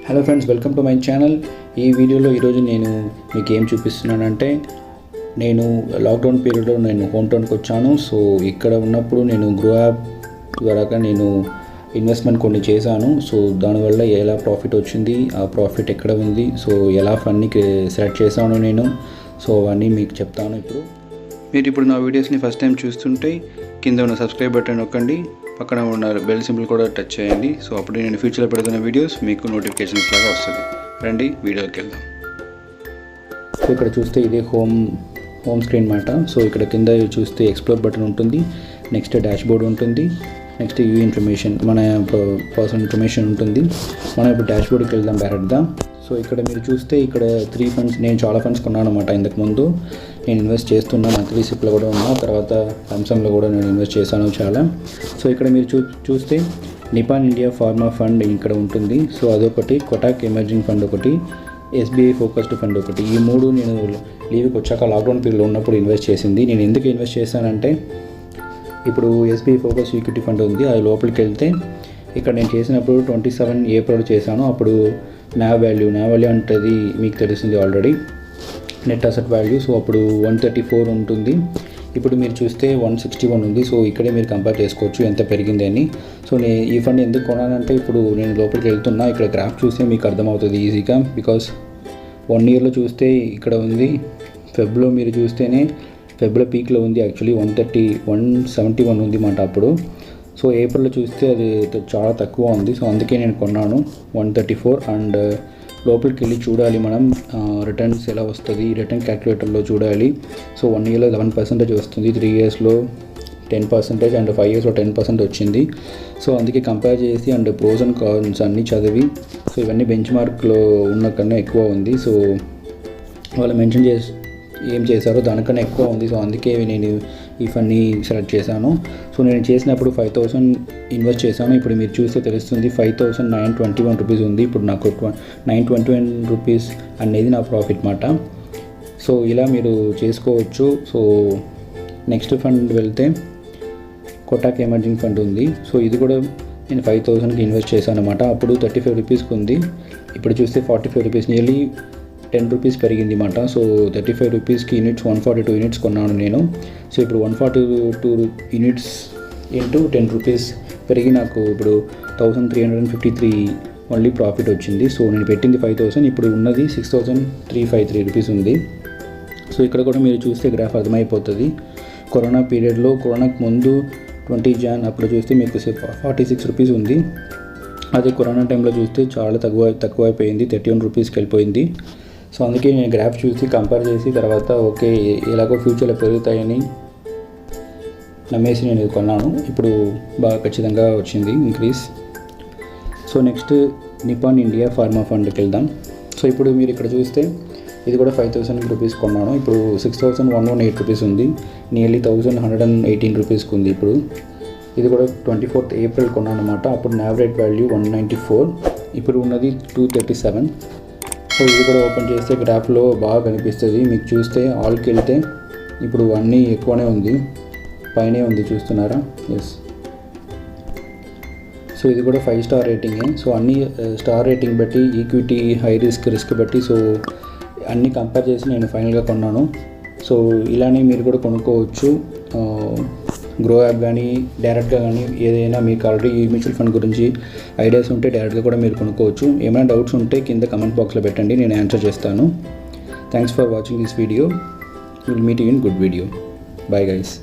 Hello friends, welcome to my channel. ఈ వీడియోలో ఈరోజు నేను మీకు ఏం చూపిస్తున్నానంటే, నేను లాక్డౌన్ పీరియడ్లో నేను హోమ్ టౌన్కి వచ్చాను. సో ఇక్కడ ఉన్నప్పుడు నేను గ్రో యాప్ ద్వారా నేను ఇన్వెస్ట్మెంట్ కొన్ని చేశాను. సో దానివల్ల ఎలా ప్రాఫిట్ వచ్చింది, ఆ ప్రాఫిట్ ఎక్కడ ఉంది, సో ఎలా ఫండ్ని సెలెక్ట్ చేశాను నేను, సో అవన్నీ మీకు చెప్తాను. మీరు ఇప్పుడు నా వీడియోస్ని ఫస్ట్ టైం చూస్తుంటే కింద ఉన్న సబ్స్క్రైబ్ బటన్ నొక్కండి, పక్కన ఉన్న బెల్ సింబల్ కూడా టచ్ చేయండి. సో అప్పుడు నేను ఫ్యూచర్లో పెడుతున్న వీడియోస్ మీకు నోటిఫికేషన్స్ లాగా వస్తుంది. రండి వీడియోకి వెళ్దాం. సో ఇక్కడ చూస్తే ఇదే హోమ్ స్క్రీన్ మాట. సో ఇక్కడ కింద చూస్తే ఎక్స్ప్లోర్ బటన్ ఉంటుంది, నెక్స్ట్ డాష్ బోర్డ్ ఉంటుంది, నెక్స్ట్ వ్యూ ఇన్ఫర్మేషన్, మన పర్సనల్ ఇన్ఫర్మేషన్ ఉంటుంది. మనం ఇప్పుడు డాష్ బోర్డ్కి వెళ్దాం డైరెక్ట్గా. సో ఇక్కడ మీరు చూస్తే ఇక్కడ 3 ఫండ్స్, నేను చాలా ఫండ్స్ కొన్నాను అనమాట. ఇంతకుముందు నేను ఇన్వెస్ట్ చేస్తున్నా, మంత్లీ సిప్లో కూడా ఉన్నా, తర్వాత లంసంలో కూడా నేను ఇన్వెస్ట్ చేశాను చాలా. సో ఇక్కడ మీరు చూస్తే నిపాన్ ఇండియా ఫార్మా ఫండ్ ఇక్కడ ఉంటుంది. సో అదొకటి, కొటాక్ ఎమర్జింగ్ ఫండ్ ఒకటి, ఎస్బీఐ ఫోకస్డ్ ఫండ్ ఒకటి. ఈ 3 నేను లీవ్కి వచ్చాక లాక్డౌన్ పీరియడ్లో ఉన్నప్పుడు ఇన్వెస్ట్ చేసింది. నేను ఎందుకు ఇన్వెస్ట్ చేశానంటే, ఇప్పుడు ఎస్బీఐ ఫోకస్ ఈక్విటీ ఫండ్ ఉంది, అది లోపలికి వెళ్తే ఇక్కడ నేను చేసినప్పుడు 27 ఏప్రిల్ చేశాను. అప్పుడు నావ్ వాల్యూ ఉంటుంది, మీకు తెలిసింది already, net asset value. So అప్పుడు 134 ఉంటుంది, ఇప్పుడు మీరు చూస్తే 161 ఉంది. సో ఇక్కడే మీరు కంపేర్ చేసుకోవచ్చు ఎంత పెరిగింది అని. సో నేను ఈ ఫండ్ ఎందుకు కొనానంటే, ఇప్పుడు నేను లోపలికి వెళ్తున్నా, ఇక్కడ గ్రాఫ్ చూస్తే మీకు అర్థమవుతుంది ఈజీగా. బికాస్ 1 ఇయర్లో చూస్తే ఇక్కడ ఉంది, ఫెబ్లో మీరు చూస్తేనే ఫెబ్లో పీక్లో ఉంది, యాక్చువల్లీ 171 ఉంది మాట అప్పుడు. సో ఏప్రిల్లో చూస్తే అది చాలా తక్కువ ఉంది. సో అందుకే నేను కొన్నాను 134. అండ్ లోపలికి వెళ్ళి చూడాలి మనం రిటర్న్స్ ఎలా వస్తుంది, రిటర్న్ క్యాల్కులేటర్లో చూడాలి. సో 1 ఇయర్లో 11% వస్తుంది, 3 ఇయర్స్లో 10% అండ్ 5 ఇయర్స్లో 10% వచ్చింది. సో అందుకే కంపేర్ చేసి అండ్ ప్రోస్ అండ్ కాన్స్ అన్నీ చదివి, సో ఇవన్నీ బెంచ్ మార్క్లో ఉన్న కన్నా ఎక్కువ ఉంది. సో వాళ్ళు మెన్షన్ ఏం చేశారో దానికన్నా ఎక్కువ ఉంది. సో అందుకే నేను ఈ ఫండ్ని సెలెక్ట్ చేశాను. సో నేను చేసినప్పుడు 5,000 ఇన్వెస్ట్ చేశాను. ఇప్పుడు మీరు చూస్తే తెలుస్తుంది 5,921 రూపీస్ ఉంది. ఇప్పుడు నాకు 921 రూపీస్ అనేది నా ప్రాఫిట్ మాట. సో ఇలా మీరు చేసుకోవచ్చు. సో నెక్స్ట్ ఫండ్ వెళ్తే కొటాక్ ఎమర్జింగ్ ఫండ్ ఉంది. సో ఇది కూడా నేను 5,000కి ఇన్వెస్ట్ చేశాను అనమాట. అప్పుడు 35 రూపీస్కి ఉంది, ఇప్పుడు చూస్తే 45 రూపీస్, నియర్లీ 10 రూపీస్ పెరిగింది మాట. సో 35 రూపీస్కి యూనిట్స్ 142 యూనిట్స్ కొన్నాను నేను. సో ఇప్పుడు 142 యూనిట్స్ ఇంటూ 10 రూపీస్ పెరిగి నాకు ఇప్పుడు 1,353 ఓన్లీ ప్రాఫిట్ వచ్చింది. సో నేను పెట్టింది 5,000, ఇప్పుడు ఉన్నది 6,353 రూపీస్ ఉంది. సో ఇక్కడ కూడా మీరు చూస్తే గ్రాఫ్ అర్థమైపోతుంది. కరోనా పీరియడ్లో, కరోనాకు ముందు 20 జాన్ అప్పుడు చూస్తే మీకు 46 రూపీస్ ఉంది. అదే కరోనా టైంలో చూస్తే చాలా తక్కువ అయిపోయింది, 31 రూపీస్కి వెళ్ళిపోయింది. సో అందుకే నేను గ్రాఫ్ చూసి కంపేర్ చేసి తర్వాత ఓకే ఎలాగో ఫ్యూచర్లో పెరుగుతాయని నమ్మేసి నేను ఇది కొన్నాను. ఇప్పుడు బాగా ఖచ్చితంగా వచ్చింది increase. So next Nippon India pharma ఫండ్కి వెళ్దాం. సో ఇప్పుడు మీరు ఇక్కడ చూస్తే ఇది కూడా 5,000 రూపీస్ కొన్నాను, ఇప్పుడు 6,118 రూపీస్ ఉంది, నియర్లీ 1,118 రూపీస్కి ఉంది. ఇప్పుడు ఇది కూడా 24th ఏప్రిల్ కొన్నాను అనమాట. అప్పుడు యావరేజ్ వాల్యూ 194, ఇప్పుడు ఉన్నది 237. సో ఇది కూడా ఓపెన్ చేస్తే గ్రాఫ్లో బాగా కనిపిస్తుంది. మీకు చూస్తే ఆల్కి వెళ్తే ఇప్పుడు అన్నీ ఎక్కువనే ఉంది, పైనే ఉంది, చూస్తున్నారా? ఎస్. సో ఇది కూడా 5 స్టార్ రేటింగే. సో అన్ని స్టార్ రేటింగ్ బట్టి, ఈక్విటీ, హై రిస్క్ బట్టి, సో అన్నీ కంపేర్ చేసి నేను ఫైనల్గా కొన్నాను. సో ఇలానే మీరు కూడా కొనుక్కోవచ్చు. గ్రో యాప్ కానీ డైరెక్ట్గా కానీ ఏదైనా మీకు ఆల్రెడీ ఈ మ్యూచువల్ ఫండ్ గురించి ఐడియాస్ ఉంటే డైరెక్ట్గా కూడా మీరు కొనుక్కోవచ్చు. ఏమైనా డౌట్స్ ఉంటే కింద కమెంట్ బాక్స్లో పెట్టండి, నేను ఆన్సర్ చేస్తాను. Thanks for watching this video. Will meet you in good video. Bye guys.